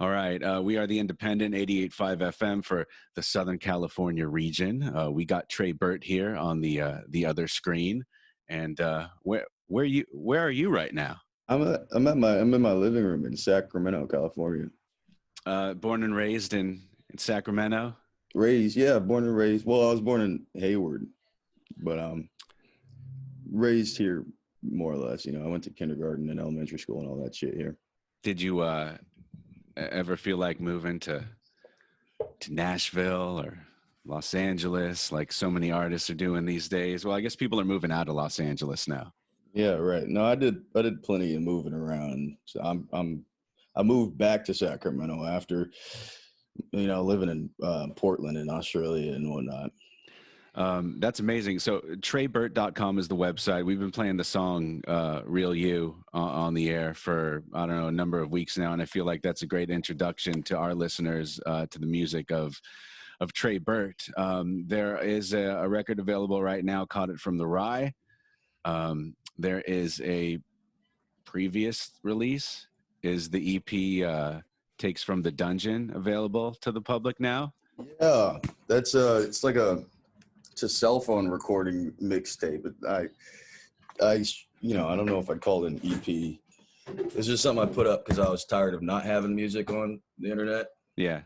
All right. We are the independent 88.5 FM for the Southern California region. We got Tre Burt here on the other screen. And where are you right now? I'm in my living room in Sacramento, California. Born and raised in Sacramento. Born and raised. Well, I was born in Hayward, but raised here more or less. I went to kindergarten and elementary school and all that shit here. Did you ever feel like moving to Nashville or Los Angeles, like so many artists are doing these days? Well, I guess people are moving out of Los Angeles now. Yeah, right. No, I did plenty of moving around. So I moved back to Sacramento after living in Portland and Australia and whatnot. That's amazing. So treburt.com is the website. We've been playing the song Real You on the air for, I don't know, a number of weeks now. And I feel like that's a great introduction to our listeners to the music of Tre Burt. There is a record available right now called It From Tthe Rye. There is a previous release. Is the EP Takes From the Dungeon available to the public now? Yeah, that's it's a cell phone recording mixtape. But I don't know if I'd call it an EP. It's just something I put up because I was tired of not having music on the internet. Yeah.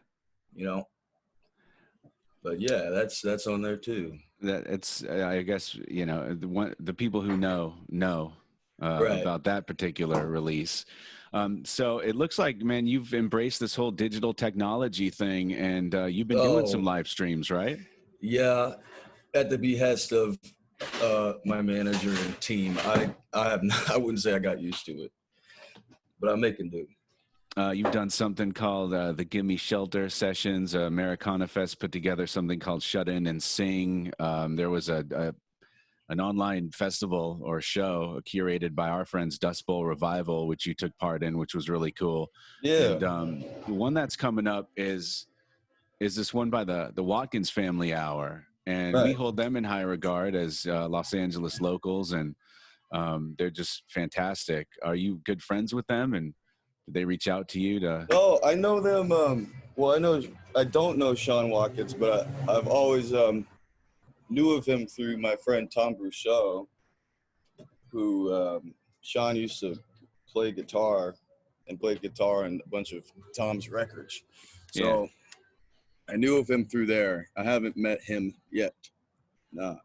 But yeah, that's on there too. That it's I guess the people who know Right. about that particular release. So it looks like, man, you've embraced this whole digital technology thing, and you've been doing some live streams, right? Yeah, at the behest of my manager and team. I wouldn't say I got used to it, but I'm making do. You've done something called the Gimme Shelter sessions. Americana Fest put together something called Shut In and Sing. There was an online festival or show curated by our friends, Dust Bowl Revival, which you took part in, which was really cool. Yeah. And the one that's coming up is this one by the Watkins Family Hour. And we hold them in high regard as Los Angeles locals, and they're just fantastic. Are you good friends with them? And did they reach out to you to? Oh, I know them. I don't know Sean Watkins, but I've always knew of him through my friend Tom Brousseau, who Sean used to play guitar and played guitar in a bunch of Tom's records. So I knew of him through there. I haven't met him yet. Nah.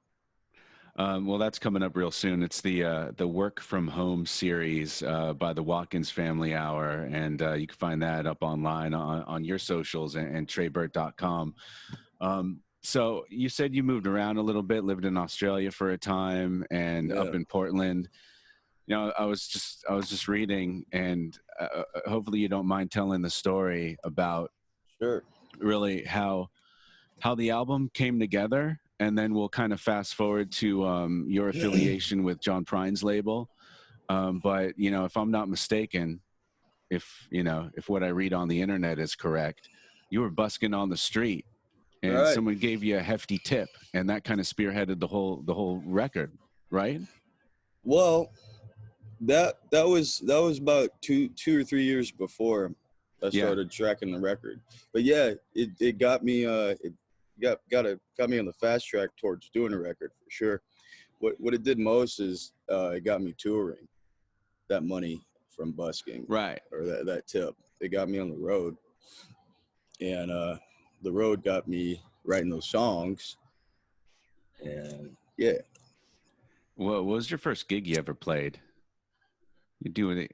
Well, that's coming up real soon. It's the Work From Home series by the Watkins Family Hour, and you can find that up online on your socials and treburt.com. So you said you moved around a little bit, lived in Australia for a time, and up in Portland. I was just reading, and hopefully you don't mind telling the story about really how the album came together. And then we'll kind of fast forward to your affiliation with John Prine's label. But, if I'm not mistaken, if what I read on the internet is correct, you were busking on the street and someone gave you a hefty tip, and that kind of spearheaded the whole record, right? Well, that was about two or 3 years before I started tracking the record. But yeah, it got me got me on the fast track towards doing a record for sure. What it did most is it got me touring. That money from busking, right, or that tip, it got me on the road, and the road got me writing those songs. And yeah. What was your first gig you ever played? Did you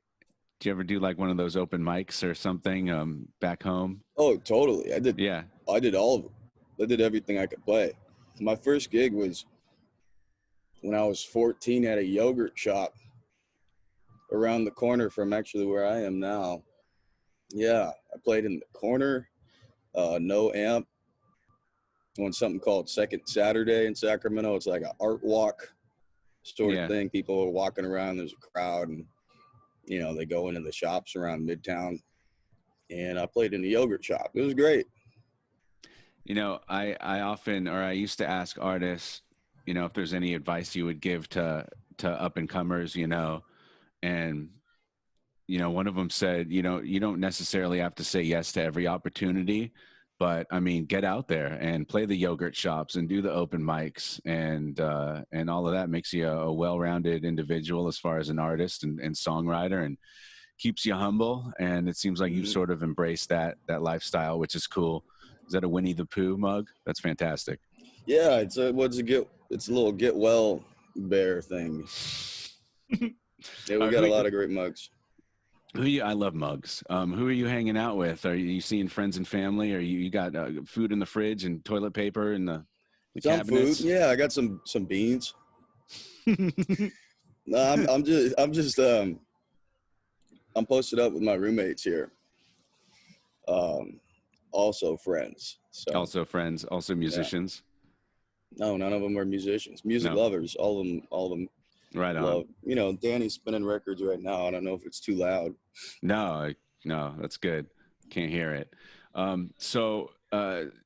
ever do like one of those open mics or something back home? Oh, totally. I did. Yeah. I did all of them. I did everything I could play. My first gig was when I was 14 at a yogurt shop around the corner from actually where I am now. Yeah, I played in the corner, no amp, on something called Second Saturday in Sacramento. It's like an art walk sort of thing. People are walking around, there's a crowd, and they go into the shops around Midtown. And I played in the yogurt shop. It was great. I used to ask artists, if there's any advice you would give to up and comers, and one of them said, you don't necessarily have to say yes to every opportunity, but I mean, get out there and play the yogurt shops and do the open mics, and all of that makes you a well-rounded individual as far as an artist and songwriter, and keeps you humble. And it seems like you've Mhm. sort of embraced that lifestyle, which is cool. Is that a Winnie the Pooh mug? That's fantastic. Yeah, it's a little get well bear thing. Yeah, we got a Who lot of great mugs. I love mugs. Who are you hanging out with? Are you seeing friends and family? Or you got food in the fridge and toilet paper in the Some food. cabinets? Yeah, I got some beans. No, I'm posted up with my roommates here. Um, also friends. So Also friends, also yeah, musicians. no, none of them are musicians. Music No, lovers. All of them right on. love. You know, Danny's spinning records right now. I don't know if it's too loud. No, no, that's good. Can't hear it. So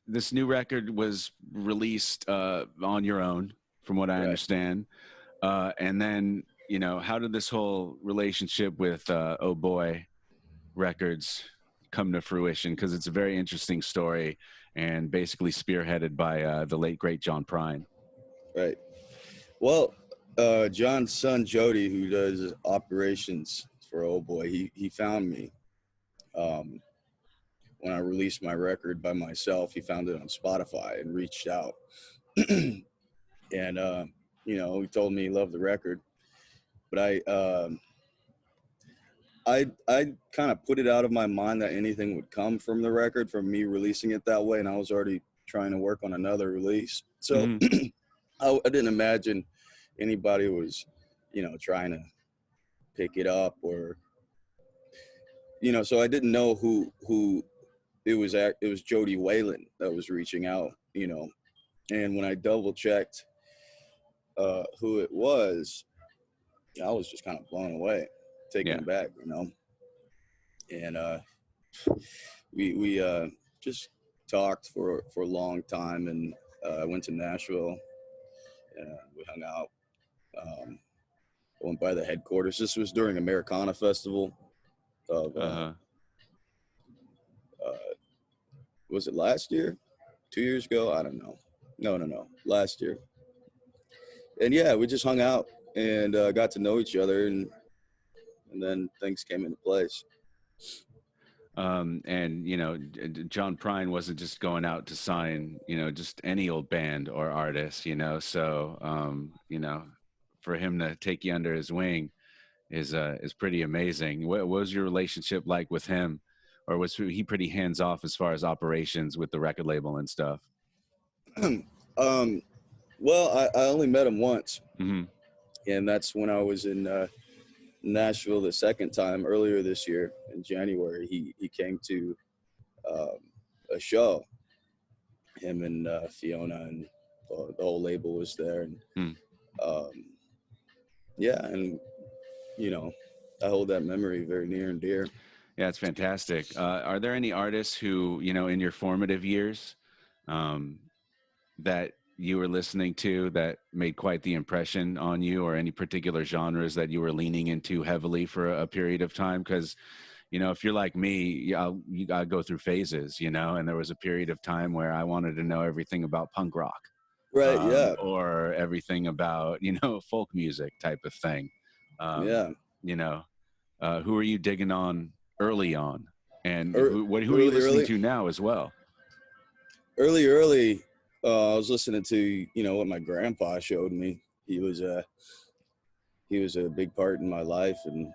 this new record was released on your own, from what I Right. understand. And then, how did this whole relationship with Oh Boy Records come to fruition? Because it's a very interesting story and basically spearheaded by the late great John Prine. Right. Well, John's son Jody, who does operations for Old Boy, he found me um, when I released my record by myself. He found it on Spotify and reached out, and he told me he loved the record, but I kind of put it out of my mind that anything would come from the record from me releasing it that way, and I was already trying to work on another release, so Hmm. I didn't imagine anybody was, trying to pick it up or so I didn't know who it was. It was Jody Whalen that was reaching out, and when I double checked who it was, I was just kind of blown away, taken Yeah. aback, and we just talked for a long time, and I went to Nashville and we hung out. Um, I went by the headquarters. This was during Americana Festival of Uh-huh. uh, was it last year? 2 years ago? I don't know. No. Last year. And yeah, we just hung out and got to know each other, and then things came into place. And John Prine wasn't just going out to sign, just any old band or artist, so for him to take you under his wing is pretty amazing. What was your relationship like with him, or was he pretty hands off as far as operations with the record label and stuff? um, well, I only met him once, Hmm. and that's when I was in Nashville the second time earlier this year in January. He came to um, a show. Him and Fiona and the whole label was there, and Mm. um, yeah, and you know, I hold that memory very near and dear. Yeah, it's fantastic. Are there any artists who, in your formative years, um, that you were listening to that made quite the impression on you, or any particular genres that you were leaning into heavily for a period of time? Because, if you're like me, you gotta go through phases, and there was a period of time where I wanted to know everything about punk rock, Right? Yeah, or everything about, folk music type of thing. Um, yeah. you know, who are you digging on early on, and Er, who are you early, listening early, to now as well? early. I was listening to what my grandpa showed me. He was a big part in my life, and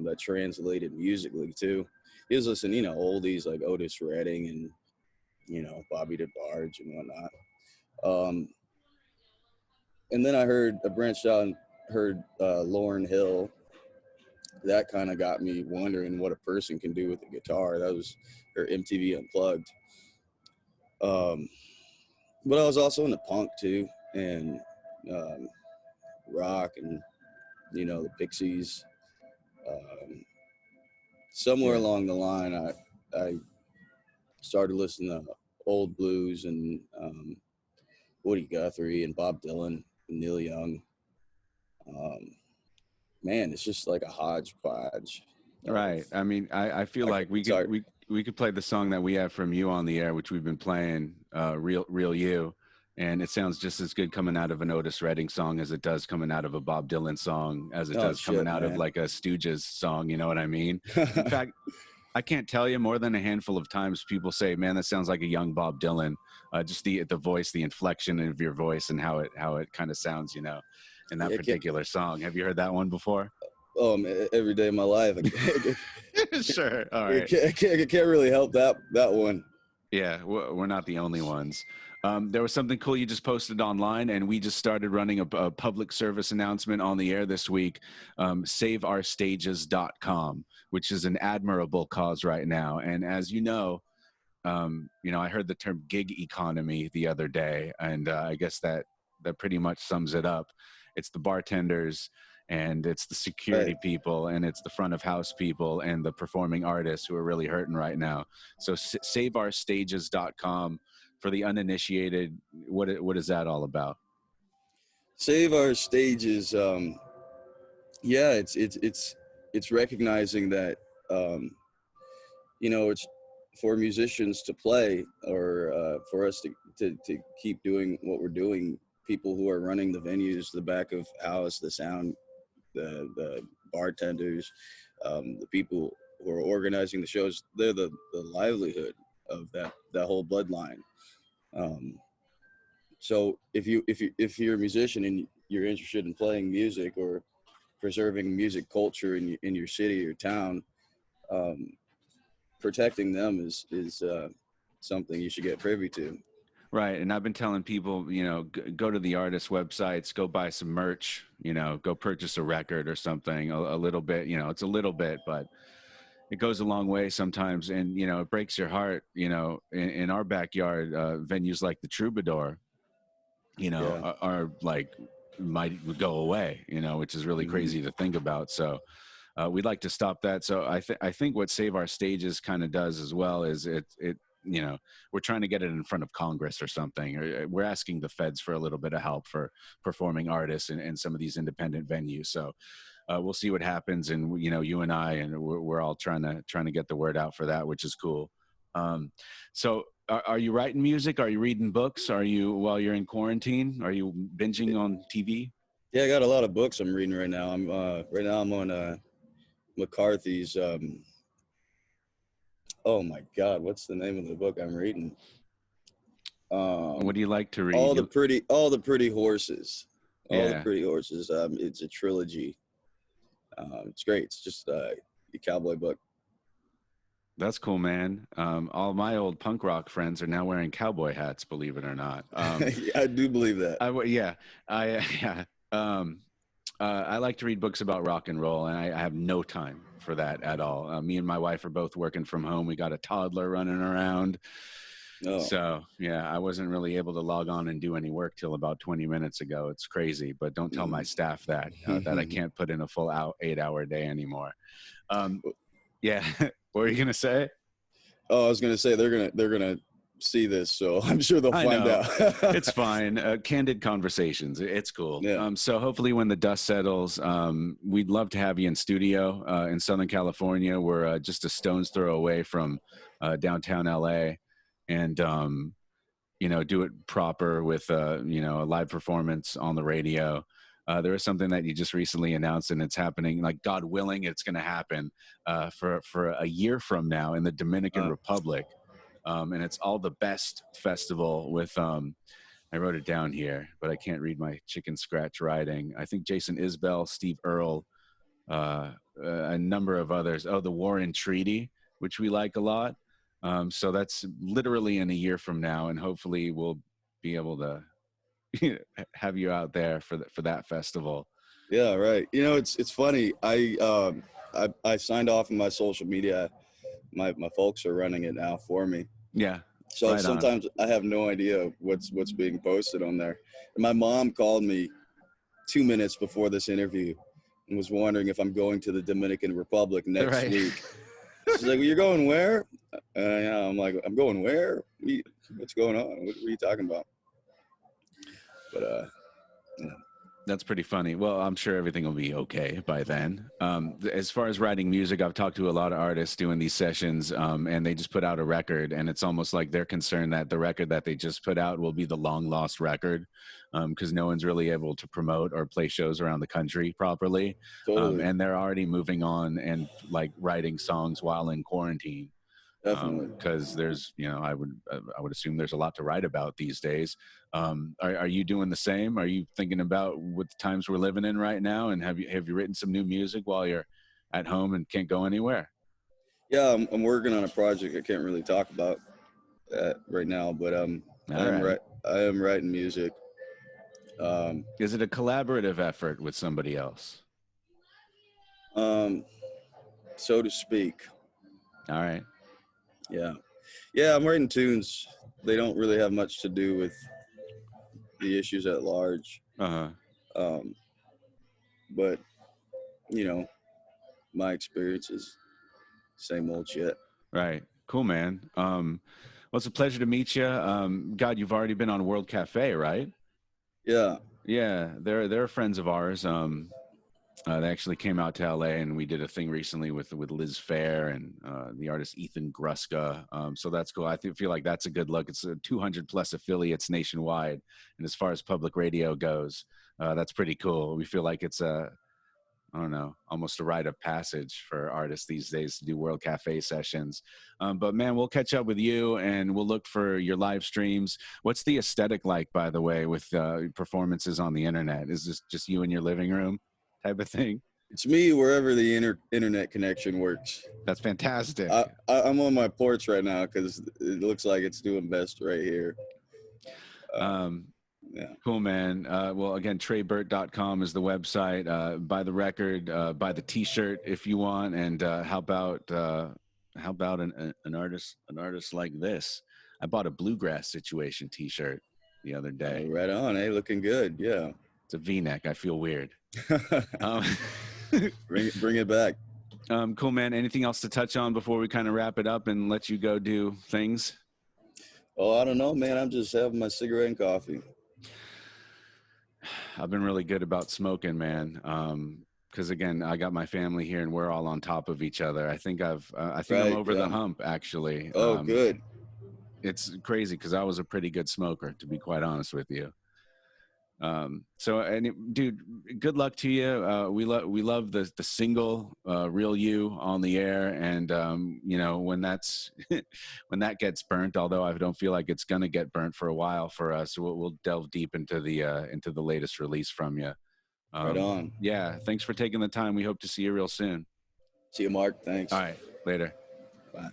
that translated musically too. He was listening, oldies like Otis Redding and Bobby DeBarge and whatnot. Um, and then I branched out and heard Lauryn Hill. That kind of got me wondering what a person can do with a guitar. That was her MTV Unplugged. Um, but I was also into punk too, and um, rock, and the Pixies. Um, Somewhere Yeah. along the line, I started listening to old blues and Woody Guthrie and Bob Dylan and Neil Young. Um, Man, it's just like a hodgepodge. Right. I mean, I feel Okay, like we could sorry. we could play the song that we have from you on the air, which we've been playing, real you, and it sounds just as good coming out of an Otis Redding song as it does coming out of a Bob Dylan song, as it Oh does coming shit, out of man. like a Stooges song. You know what I mean? In fact, I can't tell you more than a handful of times people say, "Man, that sounds like a young Bob Dylan." Just the voice, the inflection of your voice, and how it kind of sounds, in that Yeah, particular song. Have you heard that one before? man, every day of my life. Sure. All I right. can't really help that one. Yeah, we're not the only ones. There was something cool you just posted online, and we just started running a public service announcement on the air this week. SaveOurStages.com, which is an admirable cause right now. And as I heard the term gig economy the other day, and I guess that pretty much sums it up. It's the bartenders, and it's the Right. security people, and it's the front of house people, and the performing artists who are really hurting right now. So saveourstages.com for the uninitiated. What is that all about? Save our stages. Yeah, it's recognizing that um, it's for musicians to play, or for us to keep doing what we're doing. People who are running the venues, the back of house, the sound, the bartenders, the people who are organizing the shows, they're the livelihood of that whole bloodline. Um, so if you're a musician and you're interested in playing music or preserving music culture in your city or town, um, protecting them is something you should get privy to. Right. And I've been telling people, go to the artist websites, go buy some merch, go purchase a record or something, a little bit, it's a little bit, but it goes a long way sometimes. And, it breaks your heart, in our backyard, venues like the Troubadour, Yeah. are like, might go away, which is really Hmm. crazy to think about. So we'd like to stop that. So I think what Save Our Stages kind of does as well is we're trying to get it in front of Congress or something. Or we're asking the feds for a little bit of help for performing artists in some of these independent venues. So we'll see what happens, and you and I, and we're all trying to get the word out for that, which is cool. So are you writing music? Are you reading books? Are you, while you're in quarantine, are you binging on TV? Yeah, I got a lot of books I'm reading right now. I'm on McCarthy's. Oh my God, what's the name of the book I'm reading? What Um, do you like to read? all the pretty horses. All the Yeah. pretty horses. It's a trilogy. It's great. It's just a cowboy book. That's cool, man. All my old punk rock friends are now wearing cowboy hats, believe it or not. I do believe that. Yeah, yeah. Um, I like to read books about rock and roll, and I have no time for that at all. Me and my wife are both working from home. We got a toddler running around. Oh. So, yeah, I wasn't really able to log on and do any work till about 20 minutes ago. It's crazy, but don't tell my staff that I can't put in a full 8-hour day anymore. Um, yeah, what were you going to say? Oh, I was gonna say they're gonna see this, so I'm sure they'll I find know. out. It's fine. Candid conversations. It's cool. Yeah. So hopefully when the dust settles, we'd love to have you in studio in Southern California. We're just a stone's throw away from downtown LA, and do it proper with a live performance on the radio. There is something that you just recently announced, and it's happening. Like, God willing, it's going to happen for a year from now in the Dominican Uh, Republic, and it's All the Best Festival with. I wrote it down here, but I can't read my chicken scratch writing. I think Jason Isbell, Steve Earle, a number of others. Oh, the War and Treaty, which we like a lot. So that's literally in a year from now, and hopefully we'll be able to have you out there for that festival. yeah. Right. It's funny. I signed off on my social media. My folks are running it now for me. Yeah, So right on. sometimes I have no idea what's being posted on there. And my mom called me 2 minutes before this interview and was wondering if I'm going to the Dominican Republic next Right. week. She's like, "Well, you're going where?" Yeah, I'm like, "I'm going where? What's going on? What are you talking about?" But yeah. That's pretty funny. Well, I'm sure everything will be okay by then. As far as writing music, I've talked to a lot of artists doing these sessions, and they just put out a record, and it's almost like they're concerned that the record that they just put out will be the long lost record, because no one's really able to promote or play shows around the country properly, Totally. and they're already moving on and like writing songs while in quarantine. Definitely. Because there's, I would assume there's a lot to write about these days. Are you doing the same? Are you thinking about what the times we're living in right now? And have you written some new music while you're at home and can't go anywhere? Yeah, I'm working on a project I can't really talk about right now, but I All am right. I am writing music. Um, Is it a collaborative effort with somebody else? um, so to speak. All right. Yeah, yeah, I'm writing tunes. They don't really have much to do with the issues at large. Uh-huh. Um, but you know, my experience is same old shit. Right. Cool, man. Well, it's a pleasure to meet you. God, you've already been on World Cafe, right? Yeah, Yeah, they're friends of ours. They actually came out to LA, and we did a thing recently with Liz Fair and the artist Ethan Gruska. So that's cool. Feel like that's a good look. It's 200 plus affiliates nationwide, and as far as public radio goes, that's pretty cool. We feel like it's a, I don't know, almost a rite of passage for artists these days to do World Cafe sessions. But man, we'll catch up with you, and we'll look for your live streams. What's the aesthetic like, by the way, with performances on the internet? Is this just you in your living room type of thing? it's me wherever the internet connection works. That's fantastic. I'm on my porch right now because it looks like it's doing best right here. Um, Yeah, cool, man. Well, again, treburt.com is the website. Buy the record, buy the T-shirt if you want, and how about an artist like this? I bought a Bluegrass Situation T-shirt the other day. right on. Hey, looking good. Yeah, It's a V-neck. I feel weird. Um, bring it back. cool, man. Anything else to touch on before we kind of wrap it up and let you go do things? Oh, I don't know, man. I'm just having my cigarette and coffee. I've been really good about smoking, man. Because again, I got my family here, and we're all on top of each other. I think I'm Right, over yeah. the hump, actually. Oh, good. It's crazy because I was a pretty good smoker, to be quite honest with you. Dude, good luck to you. We love the single, Real You, on the air. And when that's when that gets burnt, although I don't feel like it's gonna get burnt for a while for us, we'll delve deep into the latest release from you. Right on. Yeah, thanks for taking the time. We hope to see you real soon. See you, Mark. Thanks. All right, later. Bye.